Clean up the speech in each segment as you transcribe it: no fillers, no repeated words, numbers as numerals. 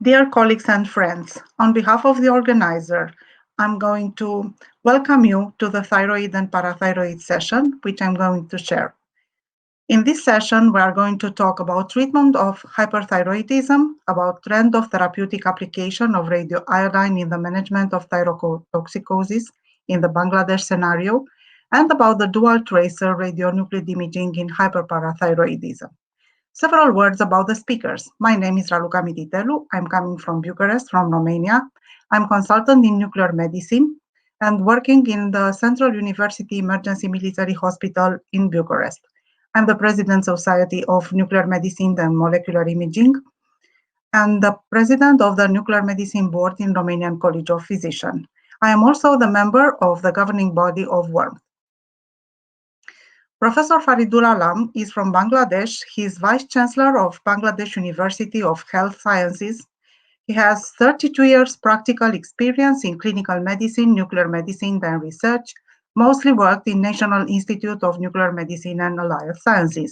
Dear colleagues and friends, on behalf of the organizer, I'm going to welcome you to the thyroid and parathyroid session, which I'm going to share. In this session, we are going to talk about treatment of hyperthyroidism, about trend of therapeutic application of radioiodine in the management of thyrotoxicosis in the Bangladesh scenario, and about the dual tracer radionuclide imaging in hyperparathyroidism. Several words about the speakers. My name is Raluca Mititelu. I'm coming from Bucharest, from Romania. I'm consultant in nuclear medicine and working in the Central University Emergency Military Hospital in Bucharest. I'm the President Society of Nuclear Medicine and Molecular Imaging and the President of the Nuclear Medicine Board in Romanian College of Physicians. I am also the member of the governing body of WORM. Professor Faridul Alam is from Bangladesh. He is Vice Chancellor of Bangladesh University of Health Sciences. He has 32 years practical experience in clinical medicine, nuclear medicine, and research, mostly worked in National Institute of Nuclear Medicine and Allied Sciences.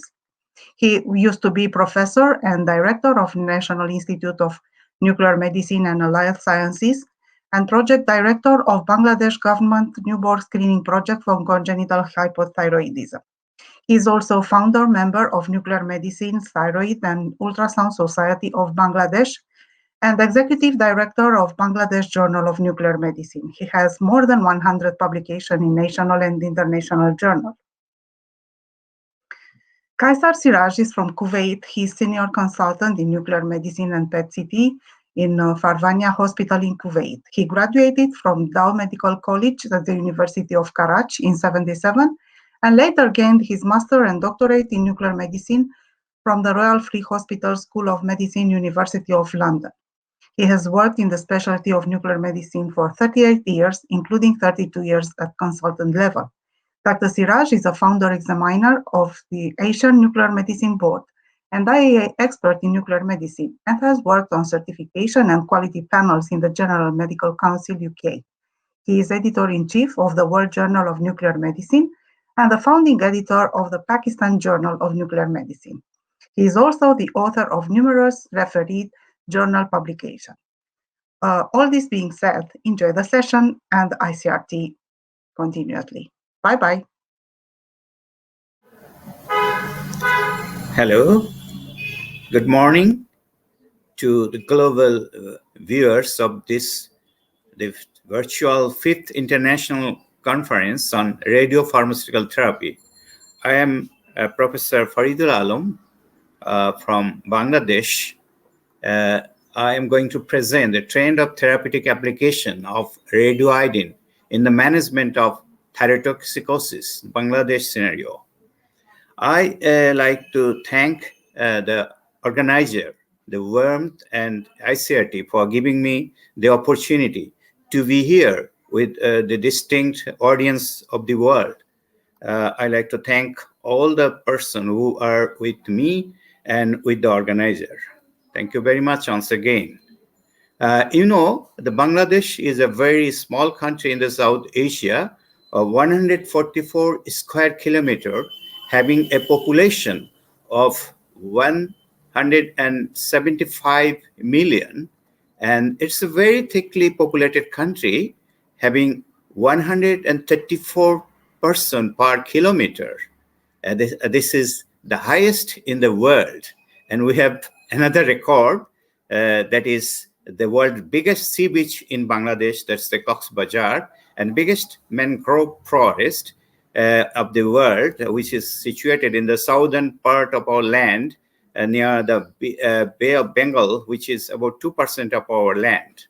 He used to be professor and director of National Institute of Nuclear Medicine and Allied Sciences and project director of Bangladesh government newborn screening project for congenital hyperthyroidism. He is also founder member of Nuclear Medicine, Thyroid and Ultrasound Society of Bangladesh and executive director of Bangladesh Journal of Nuclear Medicine. He has more than 100 publications in national and international journals. Qaisar Siraj is from Kuwait. He is senior consultant in nuclear medicine and PET-CT in Farvania Hospital in Kuwait. He graduated from Dow Medical College at the University of Karachi in 1977 and later gained his master and doctorate in nuclear medicine from the Royal Free Hospital School of Medicine, University of London. He has worked in the specialty of nuclear medicine for 38 years, including 32 years at consultant level. Dr. Siraj is a founder examiner of the Asian Nuclear Medicine Board and IAA expert in nuclear medicine and has worked on certification and quality panels in the General Medical Council UK. He is editor-in-chief of the World Journal of Nuclear Medicine and the founding editor of the Pakistan Journal of Nuclear Medicine. He is also the author of numerous refereed journal publications. All this being said, enjoy the session and ICRT continuously. Bye-bye. Hello, good morning to the global viewers of the virtual 5th International Conference on Radiopharmaceutical Therapy. I am Professor Faridul Alam from Bangladesh. I am going to present the trend of therapeutic application of radioiodine in the management of thyrotoxicosis, Bangladesh scenario. I like to thank the organizer, the WORM and ICRT for giving me the opportunity to be here with the distinct audience of the world. I like to thank all the persons who are with me and with the organizer. Thank you very much once again. The Bangladesh is a very small country in the South Asia, 144 square kilometers, having a population of 175 million. And it's a very thickly populated country, having 134 person per kilometer. This is the highest in the world. And we have another record that is the world's biggest sea beach in Bangladesh, that's the Cox's Bazar, and biggest mangrove forest of the world, which is situated in the southern part of our land near the Bay of Bengal, which is about 2% of our land.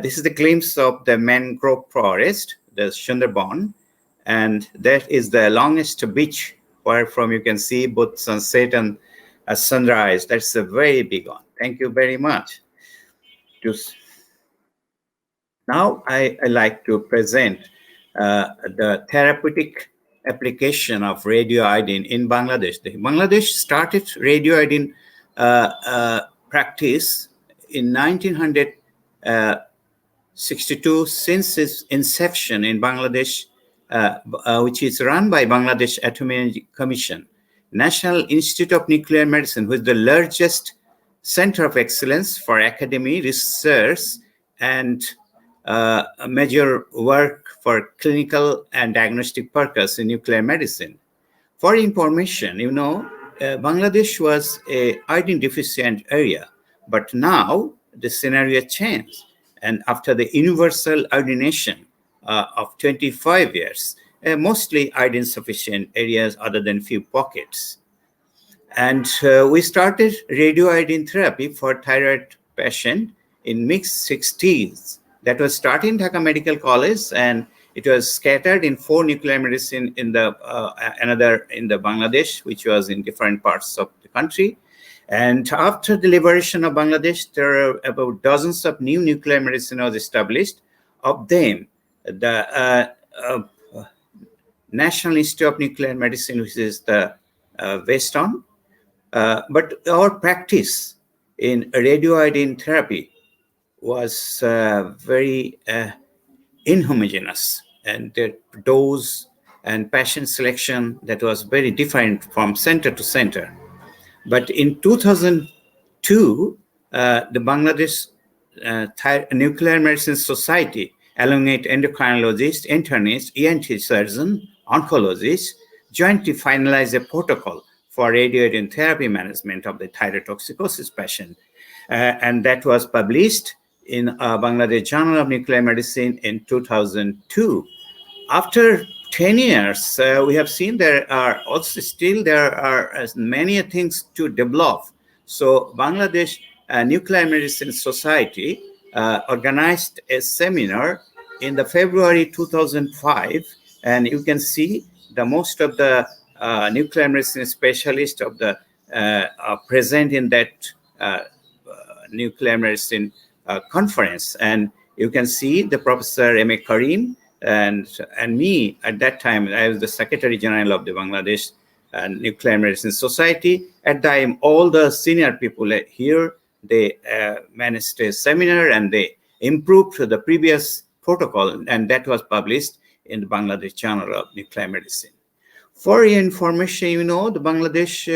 This is the glimpse of the mangrove forest, the Sundarban, and that is the longest beach where from you can see both sunset and sunrise. That's a very big one. Thank you very much. Now I like to present the therapeutic application of radioiodine in Bangladesh. Bangladesh started radioiodine practice in 1962 since its inception in Bangladesh, which is run by Bangladesh Atomic Energy Commission. National Institute of Nuclear Medicine, which is the largest center of excellence for academy, research, and major work for clinical and diagnostic purpose in nuclear medicine. For information, Bangladesh was a iodine deficient area, but now the scenario changed. And after the universal iodination of 25 years, mostly iodine sufficient areas other than few pockets. And we started radioiodine therapy for thyroid patient in mid-60s. That was started in Dhaka Medical College, and it was scattered in 4 nuclear medicine in the another in the Bangladesh, which was in different parts of the country. And after the liberation of Bangladesh, there are about dozens of new nuclear medicine was established. Of them, the National Institute of Nuclear Medicine, which is the Weston. But our practice in radioiodine therapy was very inhomogeneous, and the dose and patient selection that was very different from center to center. But in 2002, the Bangladesh Nuclear Medicine Society, along with endocrinologists, internists, ENT surgeon, oncologists, jointly finalized a protocol for radioiodine therapy management of the thyrotoxicosis patient. And that was published in Bangladesh Journal of Nuclear Medicine in 2002. After 10 years, we have seen there are many things to develop. So Bangladesh Nuclear Medicine Society organized a seminar in the February 2005, and you can see the most of the nuclear medicine specialists of the present in that nuclear medicine conference. And you can see the Professor M.A. Karim and me at that time. I was the Secretary General of the Bangladesh Nuclear Medicine Society. At that time, all the senior people here, they managed a seminar and they improved the previous protocol, and that was published in the Bangladesh Journal of Nuclear Medicine. For your information, the Bangladesh,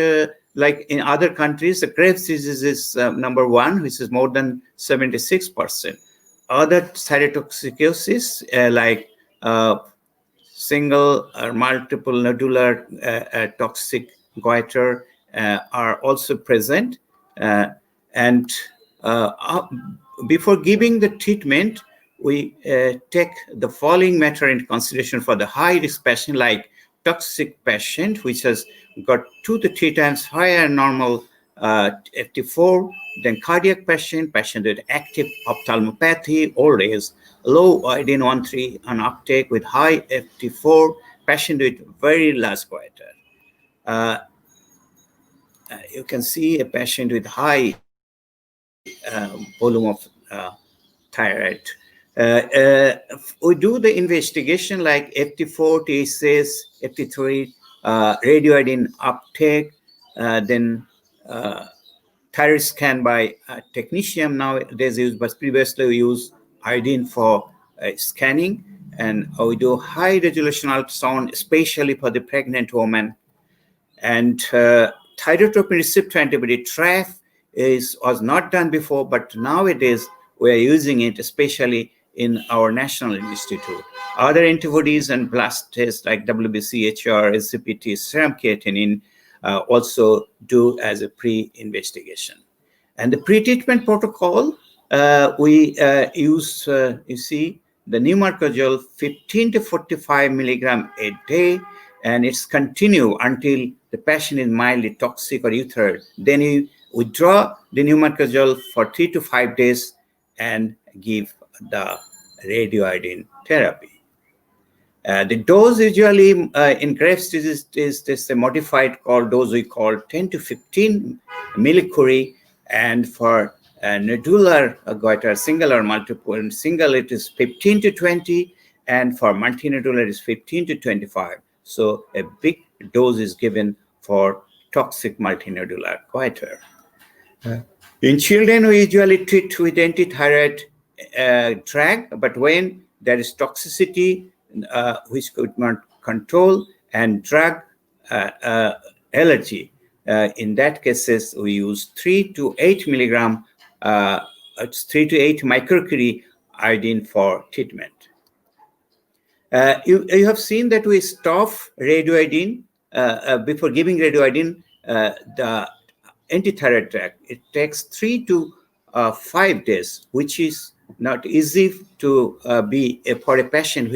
like in other countries, the Graves' disease is number 1, which is more than 76%. Other thyrotoxicosis, like single or multiple nodular toxic goiter, are also present. And before giving the treatment, we take the following matter into consideration for the high-risk patient, like toxic patient, which has got 2 to 3 times higher normal FT4 than cardiac patient with active ophthalmopathy, old age, low iodine 1,3 on uptake with high FT4, patient with very large goiter. You can see a patient with high volume of thyroid. We do the investigation like FT4, TSS, FT3, radioiodine uptake, then thyroid scan by technetium nowadays used, but previously we used iodine for scanning, and we do high resolution ultrasound, especially for the pregnant woman. And thyrotropin receptor antibody TRAF was not done before, but nowadays we are using it, especially in our national institute. Other antibodies and blast tests like WBC-HR, SGPT, serum creatinine also do as a pre-investigation. And the pre-treatment protocol, we use, you see, the Numarcozole 15 to 45 milligram a day, and it's continue until the patient is mildly toxic or euthyroid. Then you withdraw the Numarcozole for 3 to 5 days and give the radioiodine therapy. The dose usually in Graves' disease is this modified dose we call 10 to 15 millicurie, and for nodular goiter, single or multiple, and single it is 15 to 20, and for multinodular it is 15 to 25. So a big dose is given for toxic multinodular goiter. In children, we usually treat with antithyroid drug, but when there is toxicity which could not control and drug allergy, In that cases, we use 3 to 8 milligram, 3 to 8 microcurie iodine for treatment. You have seen that we stop radioiodine before giving radioiodine. The antithyroid drug, it takes 3 to 5 days, which is not easy to be for a patient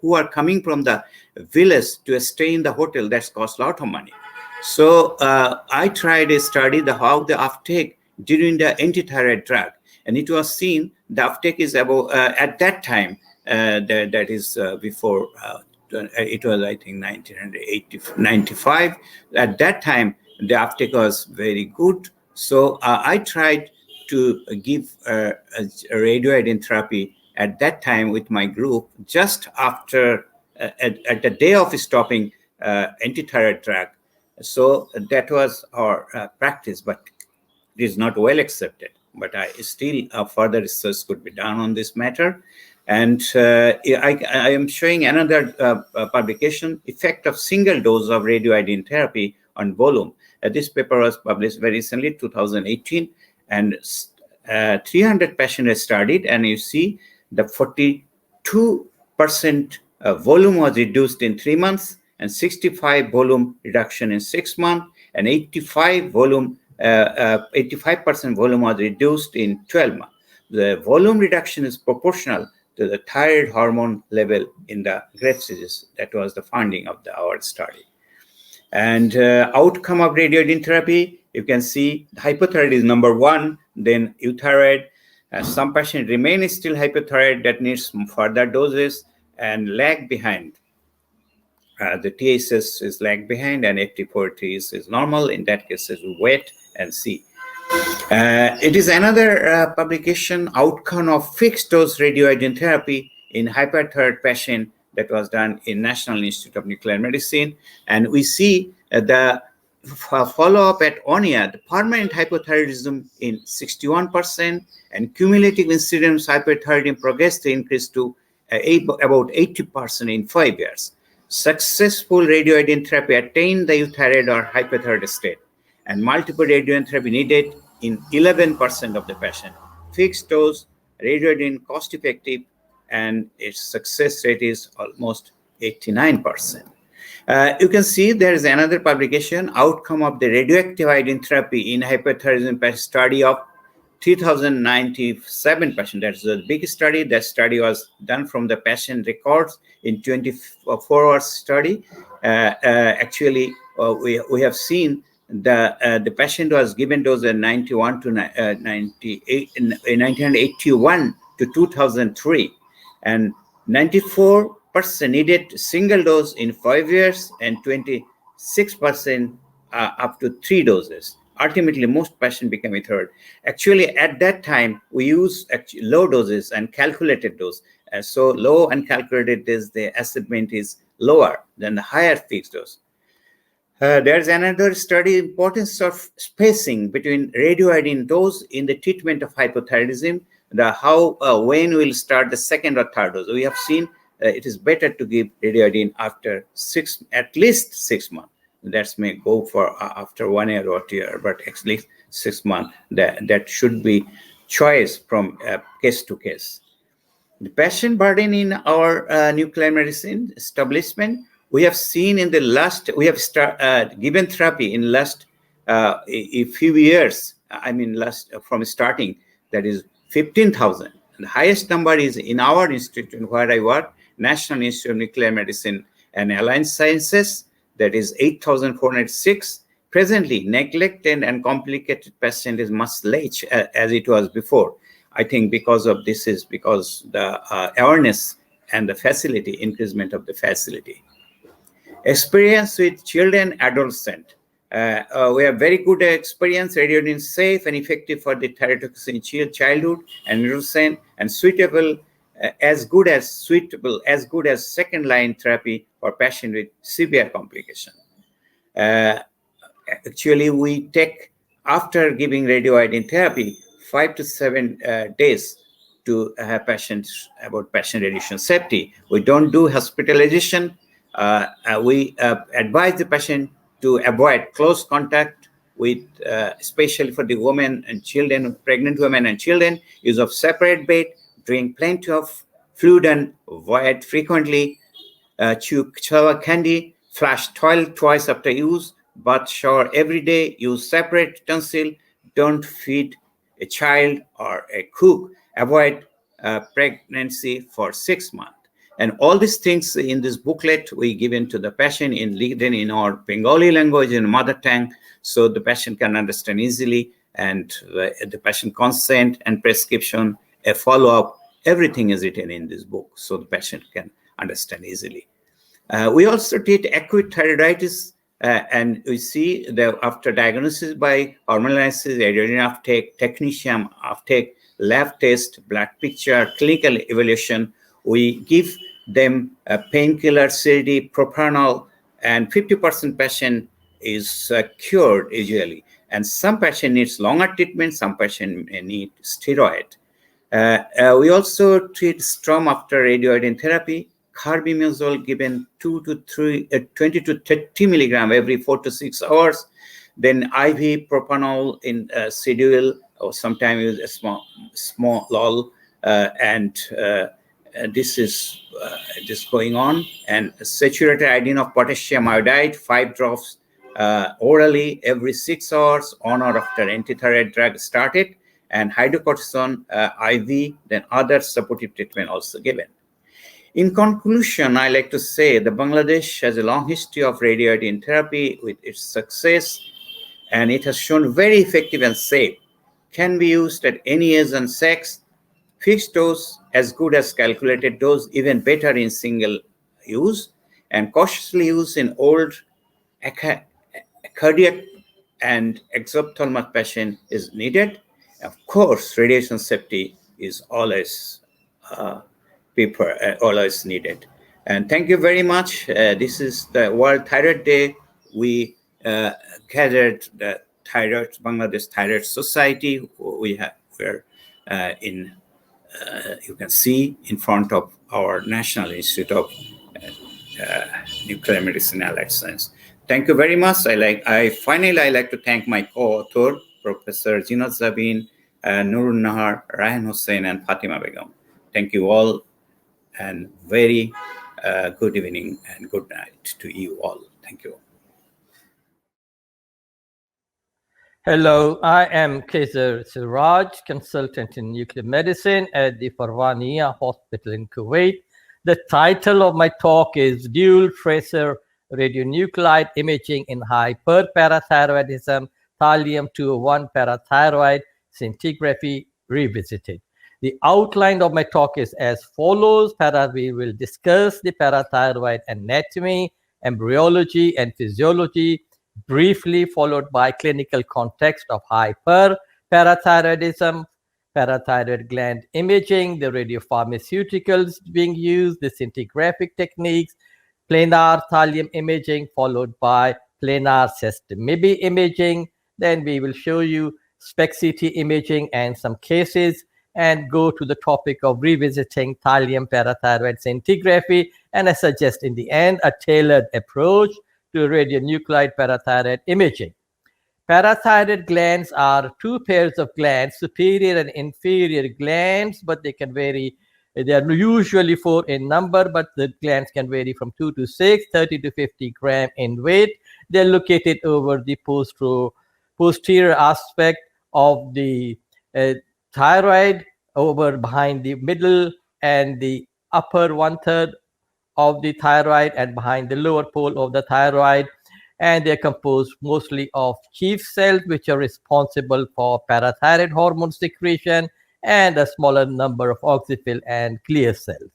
who are coming from the village to stay in the hotel. That costs a lot of money. So I tried a study how the uptake during the antithyroid drug, and it was seen the uptake is about at that time that is before it was, I think, 1995. At that time the uptake was very good. So I tried to give a radioiodine therapy at that time with my group just after at the day of stopping antithyroid drug. So that was our practice, but it is not well accepted. But I still further research could be done on this matter. And I am showing another publication, effect of single dose of radioiodine therapy on volume. This paper was published very recently, 2018, and 300 patients studied, and you see the 42% volume was reduced in 3 months, and 65 volume reduction in 6 months, and 85% volume was reduced in 12 months. The volume reduction is proportional to the thyroid hormone level in the grade stages. That was the finding of our study. And outcome of radioiodine therapy, you can see hypothyroid is number 1, then euthyroid. Some patients remain still hypothyroid that needs further doses and lag behind. The TSS is lag behind and FT4T is normal. In that case, we wait and see. It is another publication, outcome of fixed dose radioiodine therapy in hyperthyroid patient that was done in National Institute of Nuclear Medicine. And we see the follow-up at 1 year, the permanent hypothyroidism in 61% and cumulative incidence hyperthyroidism progressed to increase to about 80% in 5 years. Successful radioiodine therapy attained the euthyroid or hyperthyroid state, and multiple radioiodine therapy needed in 11% of the patient. Fixed dose radioiodine cost effective, and its success rate is almost 89%. You can see there is another publication, outcome of the radioactive iodine therapy in hyperthyroidism, study of 3,097 patients. That's a big study. That study was done from the patient records in 24-hour study. Actually, we have seen the patient was given dose in 1981 to 2003, and 94% needed single dose in 5 years, and 26% up to 3 doses. Ultimately, most patients became euthyroid. Actually, at that time, we use low doses and calculated dose. So low and calculated dose, the assessment is lower than the higher fixed dose. There's another study, importance of spacing between radioiodine dose in the treatment of hypothyroidism, when we'll start the second or third dose. We have seen it is better to give radioiodine after at least 6 months. That may go for after 1 year or 2 years, but at least 6 months. That should be choice from case to case. The patient burden in our nuclear medicine establishment, we have seen in the last, we have given therapy in last a few years. I mean, from starting, that is 15,000. The highest number is in our institute where I work, National Institute of Nuclear Medicine and Allied Sciences. That is 8,406. Presently, neglected and complicated patient is much less as it was before. I think because of this is because the awareness and the facility, increasement of the facility. Experience with children, adolescent. We have very good experience. Radioiodine is safe and effective for the thyrotoxic in childhood and adolescent, and suitable as good as second-line therapy for patients with severe complication. Actually, we take, after giving radioiodine therapy, 5 to 7 days to have patients about patient radiation safety. We don't do hospitalization. We advise the patient to avoid close contact with, especially for the women and children, pregnant women and children, use of separate bed, drink plenty of fluid and void frequently, chew sour candy, flush toilet twice after use, bath shower every day, use separate utensil, don't feed a child or a cook, avoid pregnancy for 6 months. And all these things in this booklet we given to the patient written in our Bengali language in mother tongue, so the patient can understand easily, and the patient consent and prescription, a follow-up, everything is written in this book, so the patient can understand easily. We also treat acute thyroiditis, and we see that after diagnosis by hormonal analysis, radioiodine uptake, technetium uptake, lab test, blood picture, clinical evaluation, we give them a painkiller, CD, propranolol, and 50% patient is cured usually. And some patient needs longer treatment, some patient need steroid. We also treat strom after radioiodine therapy, carbimazole given 20 to 30 milligram every 4 to 6 hours, then IV propranolol in schedule, or sometimes use a small lol, and this is going on. And saturated iodine of potassium iodide, 5 drops orally every 6 hours on or after antithyroid drug started, and hydrocortisone IV, then other supportive treatment also given. In conclusion, I like to say that Bangladesh has a long history of radioiodine therapy with its success, and it has shown very effective and safe. Can be used at any age and sex. Fixed dose as good as calculated dose, even better in single use, and cautiously used in old cardiac and exophthalmic patient is needed. Of course, radiation safety is always always needed. And thank you very much. This is the World Thyroid Day. We gathered the Thyroid, Bangladesh Thyroid Society. We're in, you can see in front of our National Institute of Nuclear Medicine and Allied Science. Thank you very much. Finally, I like to thank my co-author, Professor Jinat Zabin, Nurun Nahar, Ryan Hussain, and Fatima Begum. Thank you all, and very good evening and good night to you all. Thank you. Hello, I am Qaisar Siraj, consultant in nuclear medicine at the Farvania Hospital in Kuwait. The title of my talk is Dual Tracer Radionuclide Imaging in Hyperparathyroidism, Thallium-201 Parathyroid Scintigraphy Revisited. The outline of my talk is as follows. We will discuss the parathyroid anatomy, embryology, and physiology, briefly followed by clinical context of hyperparathyroidism, parathyroid gland imaging, the radiopharmaceuticals being used, the scintigraphic techniques, planar thallium imaging, followed by planar sestamibi imaging. Then we will show you SPECT-CT imaging and some cases, and go to the topic of revisiting thallium parathyroid scintigraphy. And I suggest in the end a tailored approach to radionuclide parathyroid imaging. Parathyroid glands are 2 pairs of glands, superior and inferior glands, but they can vary. They are usually 4 in number, but the glands can vary from 2 to 6, 30 to 50 gram in weight. They're located over the posterior aspect of the thyroid, over behind the middle and the upper 1/3 of the thyroid, and behind the lower pole of the thyroid. And they're composed mostly of chief cells, which are responsible for parathyroid hormone secretion, and a smaller number of oxyphil and clear cells.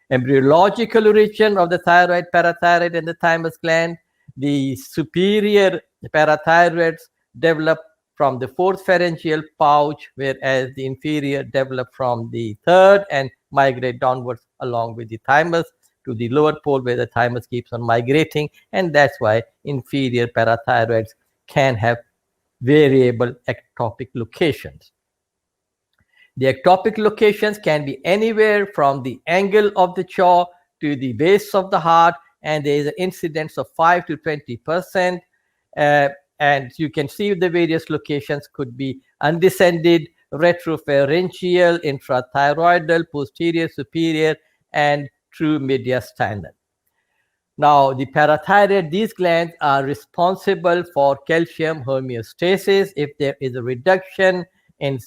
Embryological origin of the thyroid, parathyroid, and the thymus gland. The superior parathyroids develop from the 4th pharyngeal pouch, whereas the inferior develop from the 3rd and migrate downwards along with the thymus to the lower pole, where the thymus keeps on migrating, and that's why inferior parathyroids can have variable ectopic locations. The ectopic locations can be anywhere from the angle of the jaw to the base of the heart, and there is an incidence of 5 to 20% And you can see the various locations could be undescended, retropharyngeal, intrathyroidal, posterior, superior, and true mediastinal. Now, the parathyroid, these glands are responsible for calcium homeostasis. If there is a reduction in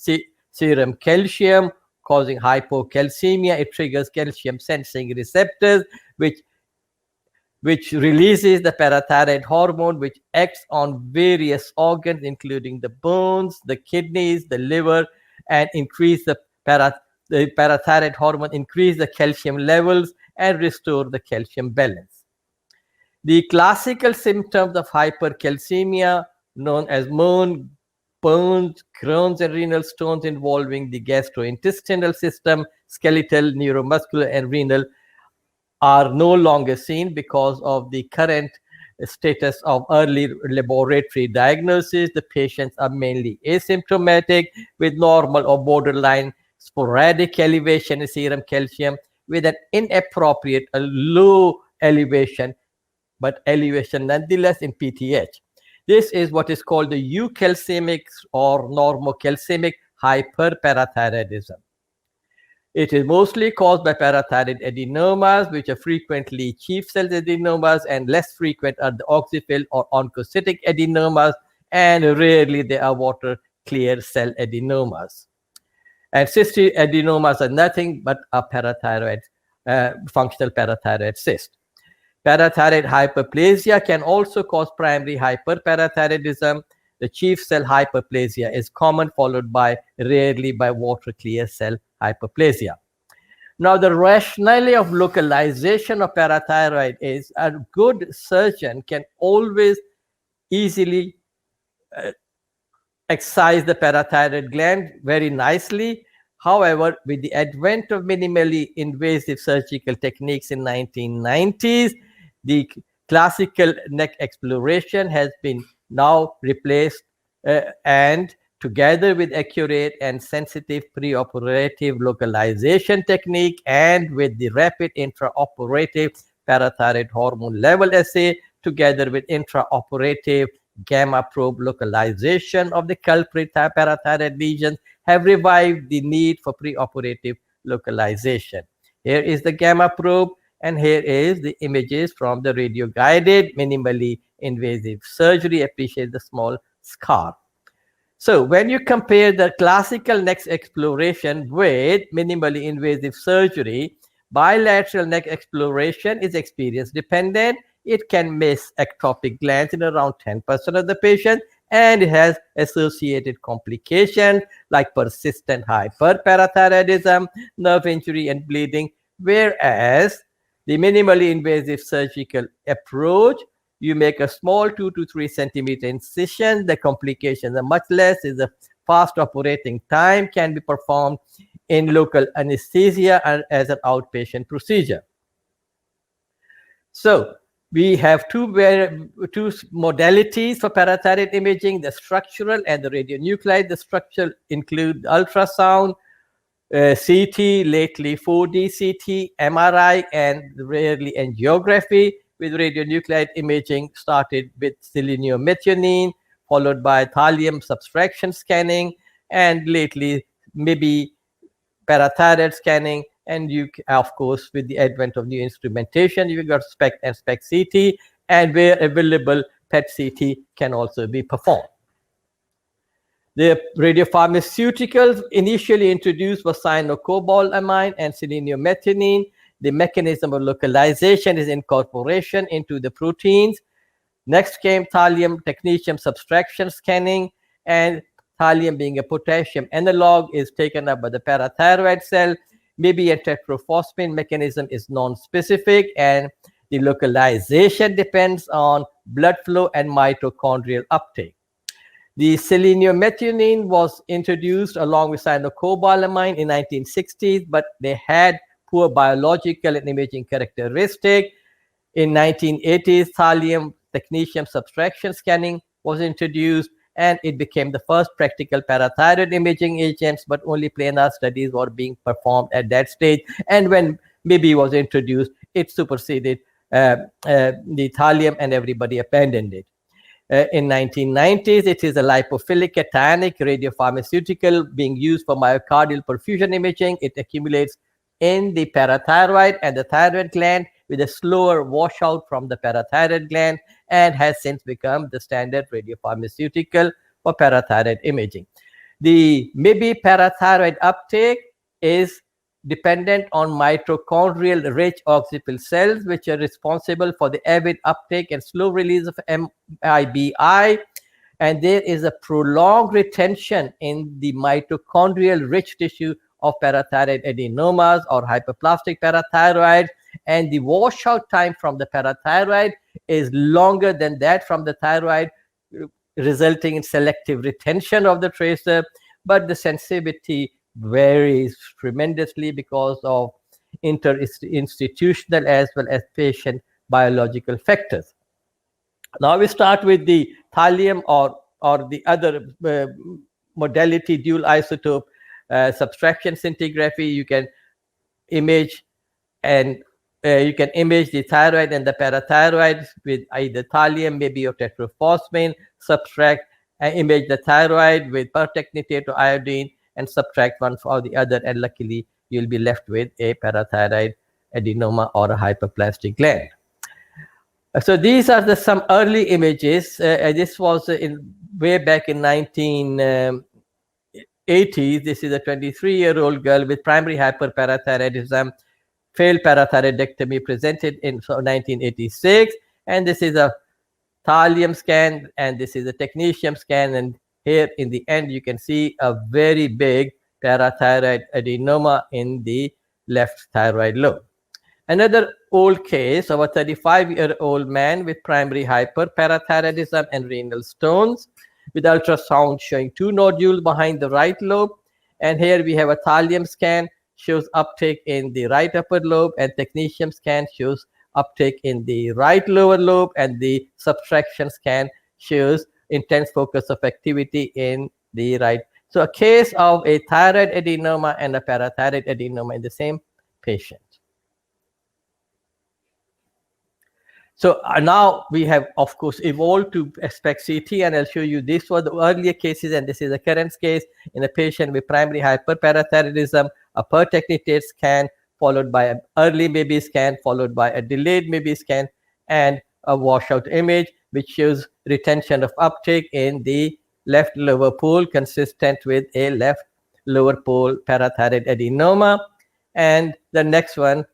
serum calcium causing hypocalcemia, it triggers calcium sensing receptors, which releases the parathyroid hormone, which acts on various organs, including the bones, the kidneys, the liver, and increase the parathyroid hormone, increase the calcium levels, and restore the calcium balance. The classical symptoms of hypercalcemia, known as moan, bones, Crohn's, and renal stones involving the gastrointestinal system, skeletal, neuromuscular, and renal, are no longer seen because of the current status of early laboratory diagnosis. The patients are mainly asymptomatic with normal or borderline sporadic elevation in serum calcium with an inappropriate, low elevation, but elevation nonetheless in PTH. This is what is called the eucalcemic or normocalcemic hyperparathyroidism. It is mostly caused by parathyroid adenomas, which are frequently chief cell adenomas, and less frequent are the oxyphil or oncocytic adenomas, and rarely they are water clear cell adenomas. And cystic adenomas are nothing but a parathyroid, functional parathyroid cyst. Parathyroid hyperplasia can also cause primary hyperparathyroidism. The chief cell hyperplasia is common, followed by rarely by water clear cell hyperplasia. Now, the rationale of localization of parathyroid is a good surgeon can always easily excise the parathyroid gland very nicely. However, with the advent of minimally invasive surgical techniques in 1990s, the classical neck exploration has been now replaced and together with accurate and sensitive preoperative localization technique and with the rapid intraoperative parathyroid hormone level assay together with intraoperative gamma probe localization of the culprit parathyroid lesions have revived the need for preoperative localization. Here is the gamma probe, and here is the images from the radio-guided minimally invasive surgery. Appreciate the small scar. So when you compare the classical neck exploration with minimally invasive surgery, bilateral neck exploration is experience dependent. It can miss ectopic glands in around 10% of the patient, and it has associated complications like persistent hyperparathyroidism, nerve injury, and bleeding. Whereas the minimally invasive surgical approach, you make a small 2 to 3 centimeter incision. The complications are much less. Is a fast operating time, can be performed in local anesthesia and as an outpatient procedure. So we have two modalities for parathyroid imaging, the structural and the radionuclide. The structural include ultrasound, CT, lately 4D CT, MRI, and rarely angiography. With radionuclide imaging started with selenium-methionine, followed by thallium subtraction scanning, and lately maybe parathyroid scanning. And you, of course, with the advent of new instrumentation, you've got SPECT and SPECT CT, and where available, PET CT can also be performed. The radiopharmaceuticals initially introduced were cyanocobalamin and selenium-methionine. The mechanism of localization is incorporation into the proteins. Next came thallium technetium subtraction scanning, and thallium being a potassium analog is taken up by the parathyroid cell. Maybe a tetrophosphine mechanism is non-specific, and the localization depends on blood flow and mitochondrial uptake. The selenium-methionine was introduced along with cyanocobalamin in 1960s, but they had poor biological and imaging characteristic. In 1980s, thallium technetium subtraction scanning was introduced, and it became the first practical parathyroid imaging agents, but only planar studies were being performed at that stage. And when MIBI was introduced, it superseded the thallium and everybody abandoned it. In 1990s, it is a lipophilic cationic radiopharmaceutical being used for myocardial perfusion imaging. It accumulates in the parathyroid and the thyroid gland with a slower washout from the parathyroid gland, and has since become the standard radiopharmaceutical for parathyroid imaging. The maybe parathyroid uptake is dependent on mitochondrial rich oxypyl cells, which are responsible for the avid uptake and slow release of MIBI. And there is a prolonged retention in the mitochondrial rich tissue of parathyroid adenomas or hyperplastic parathyroid. And the washout time from the parathyroid is longer than that from the thyroid, resulting in selective retention of the tracer. But the sensitivity varies tremendously because of interinstitutional as well as patient biological factors. Now we start with the thallium or the other modality, dual isotope subtraction scintigraphy. You can image and you can image the thyroid and the parathyroid with either thallium, maybe or tetraphosphine, subtract and image the thyroid with pertechnetate or iodine, and subtract one for the other, and luckily you'll be left with a parathyroid adenoma or a hyperplastic gland. So these are some early images. This was way back in 1980s. This is a 23-year-old girl with primary hyperparathyroidism, failed parathyroidectomy, presented in 1986. And this is a thallium scan, and this is a technetium scan. And here in the end, you can see a very big parathyroid adenoma in the left thyroid lobe. Another old case of a 35-year-old man with primary hyperparathyroidism and renal stones, with ultrasound showing 2 nodules behind the right lobe. And here we have a thallium scan, shows uptake in the right upper lobe, and technetium scan shows uptake in the right lower lobe, and the subtraction scan shows intense focus of activity in the right. So a case of a thyroid adenoma and a parathyroid adenoma in the same patient. So now we have, of course, evolved to SPECT CT, and I'll show you this was the earlier cases, and this is the current case in a patient with primary hyperparathyroidism, a pertechnetate scan, followed by an early maybe scan, followed by a delayed maybe scan, and a washout image, which shows retention of uptake in the left lower pole, consistent with a left lower pole parathyroid adenoma. And the next one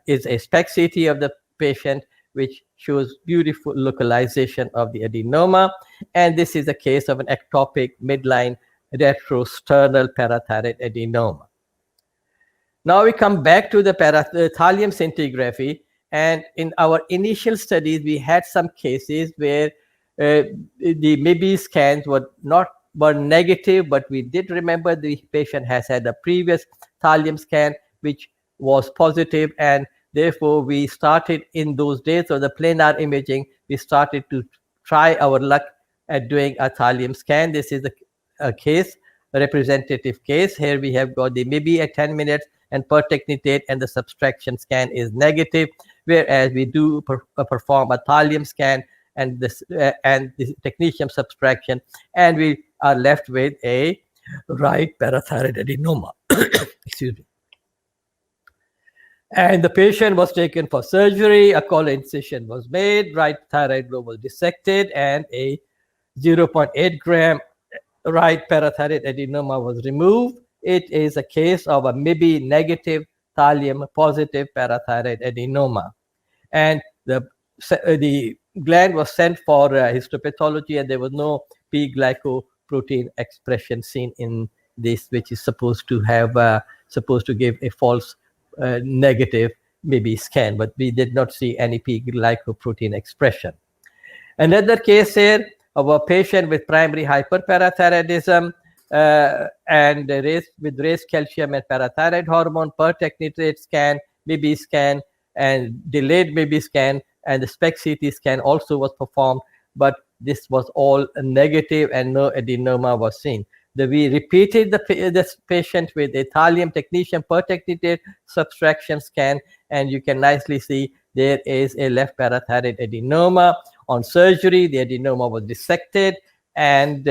is a SPECT CT of the patient, which shows beautiful localization of the adenoma. And this is a case of an ectopic midline retrosternal parathyroid adenoma. Now we come back to the thallium scintigraphy. And in our initial studies, we had some cases where the maybe scans were negative, but we did remember the patient has had a previous thallium scan, which was positive, and therefore, we started in those days of the planar imaging, we started to try our luck at doing a thallium scan. This is a case, a representative case. Here we have got the maybe at 10 minutes and pertechnetate, and the subtraction scan is negative, whereas we do perform a thallium scan and the technetium subtraction, and we are left with a right parathyroid adenoma. Excuse me. And the patient was taken for surgery, a collar incision was made, right thyroid lobe was dissected, and a 0.8 gram right parathyroid adenoma was removed. It is a case of a maybe negative thallium positive parathyroid adenoma. And the gland was sent for histopathology, and there was no P-glycoprotein expression seen in this, which is supposed to give a false negative maybe scan, but we did not see any P-glycoprotein expression. Another case here of a patient with primary hyperparathyroidism and with raised calcium and parathyroid hormone, pertechnetate scan, maybe scan, and delayed maybe scan, and the SPECT CT scan also was performed, but this was all negative and no adenoma was seen. We repeated this patient with a thallium technetium pertechnetate subtraction scan, and you can nicely see there is a left parathyroid adenoma. On surgery, the adenoma was dissected, and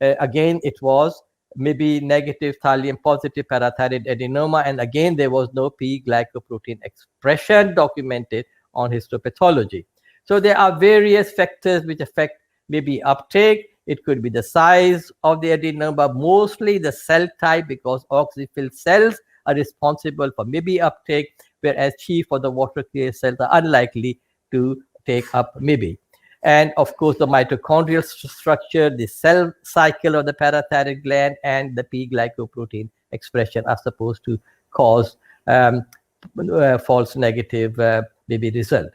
again, it was maybe negative thallium positive parathyroid adenoma, and again, there was no P-glycoprotein expression documented on histopathology. So there are various factors which affect maybe uptake. It could be the size of the adenoma, mostly the cell type, because oxyphil cells are responsible for maybe uptake, whereas chief or the water clear cells are unlikely to take up maybe. And of course, the mitochondrial structure, the cell cycle of the parathyroid gland, and the P-glycoprotein expression are supposed to cause false negative maybe result.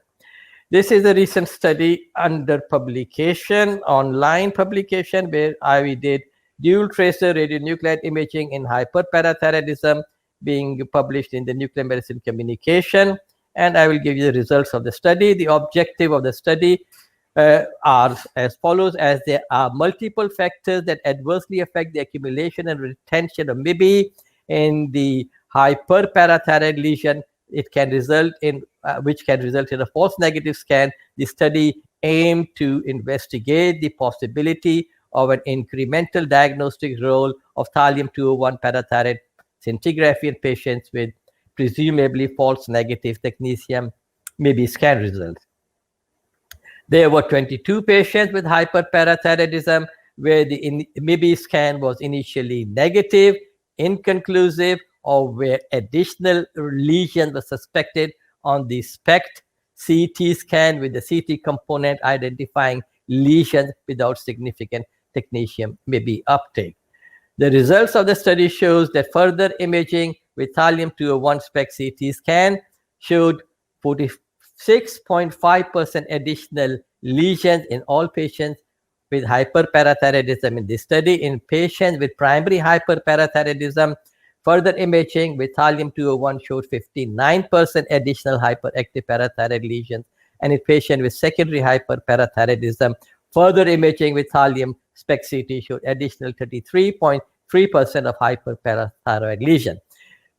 This is a recent study under publication, online publication, where we did dual tracer radionuclide imaging in hyperparathyroidism, being published in the Nuclear Medicine Communication. And I will give you the results of the study. The objective of the study are as follows: as there are multiple factors that adversely affect the accumulation and retention of MIB in the hyperparathyroid lesion, it can result in which can result in a false negative scan. The study aimed to investigate the possibility of an incremental diagnostic role of thallium-201 parathyroid scintigraphy in patients with presumably false negative technetium MIB scan results. There were 22 patients with hyperparathyroidism where the MIB scan was initially negative, inconclusive, or where additional lesions were suspected on the SPECT CT scan, with the CT component identifying lesions without significant technetium MIB uptake. The results of the study shows that further imaging with thallium-201 SPECT CT scan showed 46.5% additional lesions in all patients with hyperparathyroidism in this study. In patients with primary hyperparathyroidism, further imaging with thallium-201 showed 59% additional hyperactive parathyroid lesions, and in patients with secondary hyperparathyroidism, further imaging with thallium SPECT CT showed additional 33.3% of hyperparathyroid lesions.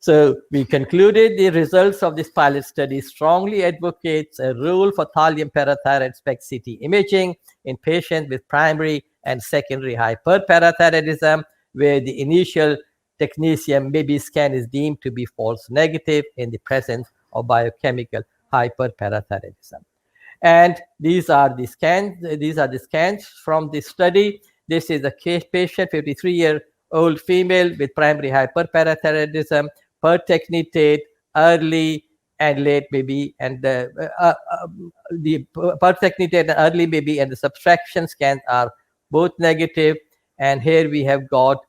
So we concluded the results of this pilot study strongly advocates a role for thallium parathyroid SPECT CT imaging in patients with primary and secondary hyperparathyroidism, where the initial technetium MIB scan is deemed to be false negative in the presence of biochemical hyperparathyroidism. And these are the scans from this study. This is a case patient, 53-year-old female with primary hyperparathyroidism, pertechnetate, early and late MIB, and the pertechnetate and early MIB and the subtraction scans are both negative. And here we have got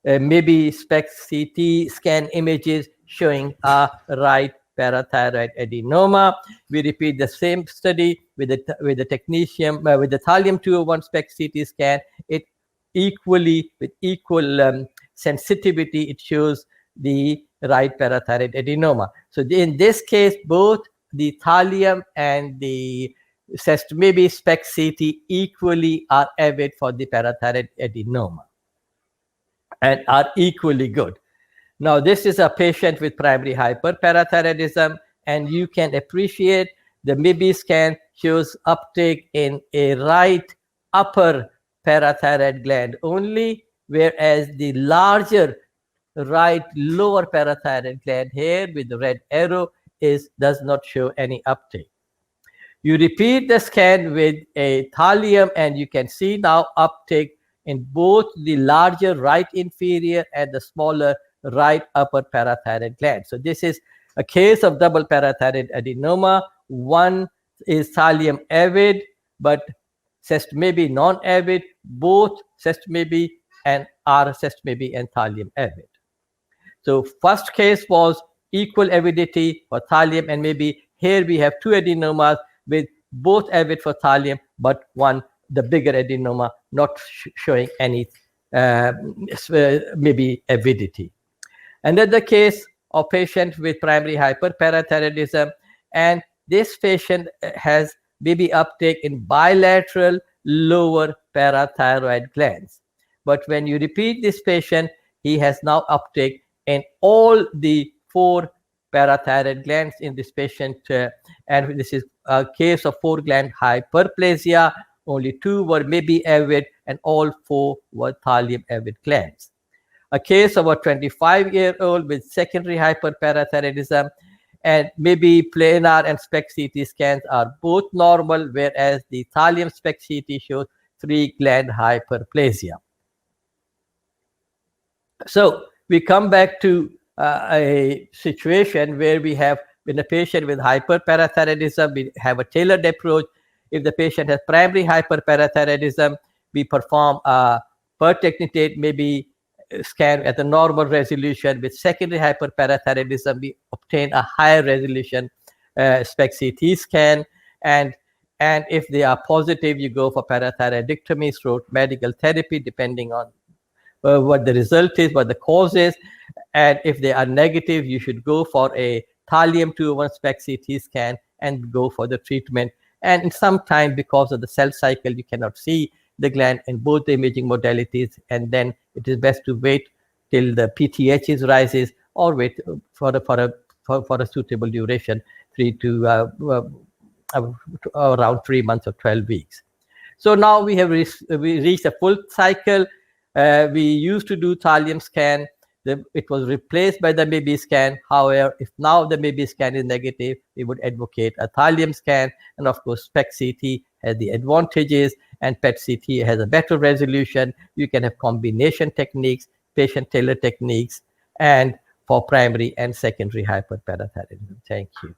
MIB SPECT CT scan images showing a right parathyroid adenoma. We repeat the same study with the technetium with the thallium-201 SPECT CT scan. It equally, with equal sensitivity, it shows the right parathyroid adenoma. So in this case, both the thallium and the MIB SPECT CT equally are avid for the parathyroid adenoma and are equally good. Now, this is a patient with primary hyperparathyroidism, and you can appreciate the MIB scan shows uptake in a right upper parathyroid gland only, whereas the larger right lower parathyroid gland here with the red arrow does not show any uptake. You repeat the scan with a thallium, and you can see now uptake in both the larger right inferior and the smaller right upper parathyroid gland. So this is a case of double parathyroid adenoma. One is thallium avid, but MIB non-avid. Both MIB and MIB and thallium avid. So first case was equal avidity for thallium and MIB. Here we have two adenomas with both avid for thallium, but one, the bigger adenoma, not showing any MIB avidity. Another case of patient with primary hyperparathyroidism, and this patient has MIB uptake in bilateral lower parathyroid glands. But when you repeat this patient, he has now uptake in all the four parathyroid glands in this patient, and this is a case of 4-gland hyperplasia. Only 2 were maybe avid, and all 4 were thallium avid glands. A case of a 25-year-old with secondary hyperparathyroidism, and maybe planar and SPECT CT scans are both normal, whereas the thallium SPECT CT shows 3-gland hyperplasia. So we come back to a situation where we have, in a patient with hyperparathyroidism, we have a tailored approach. If the patient has primary hyperparathyroidism, we perform a pertechnetate, maybe scan at a normal resolution. With secondary hyperparathyroidism, we obtain a higher resolution SPECT CT scan, and if they are positive, you go for parathyroidectomy, through medical therapy, depending on what the result is, what the cause is. And if they are negative, you should go for a thallium 201 SPECT CT scan and go for the treatment. And in some time, because of the cell cycle, you cannot see the gland in both the imaging modalities, and then it is best to wait till the PTH rises, or wait for a suitable duration, around 3 months or 12 weeks. So now we have reached a full cycle. We used to do thallium scan. It was replaced by the MIBI scan. However, if now the MIBI scan is negative, we would advocate a thallium scan. And of course, SPECT CT has the advantages, and PET CT has a better resolution. You can have combination techniques, patient-tailored techniques, and for primary and secondary hyperparathyroidism. Thank you.